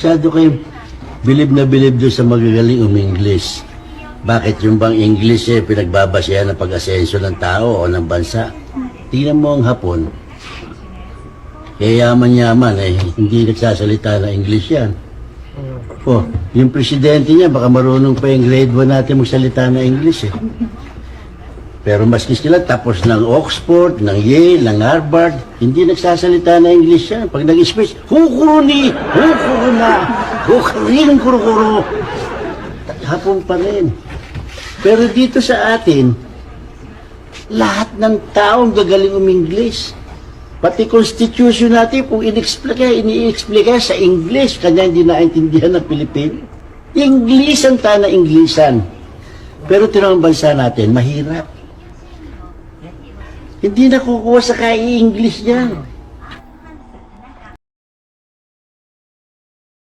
Masyado kayo bilib na bilib doon sa magagaling English. Bakit yung bang English pinagbabasehan ng pag-asenso ng tao o ng bansa? Tingnan mo ang Hapon. Yaman-yaman hindi nagsasalita ng English yan. Oh, yung presidente niya baka marunong pa yung grade 1 natin magsalita ng English Pero maski sila tapos ng Oxford, ng Yale, ng Harvard, hindi nagsasalita na English yan. Pag nag-speech, hukuruni, hukuruna, hukurin, kurukuro. Hapon pa rin. Pero dito sa atin, lahat ng taong gagaling English. Pati constitution natin, kung ini-explica sa English, kanya hindi naintindihan ng Pilipino. English ang tana Englishan. Pero tinawang bansa natin, mahirap. Hindi nakukuha sa kai-English niya.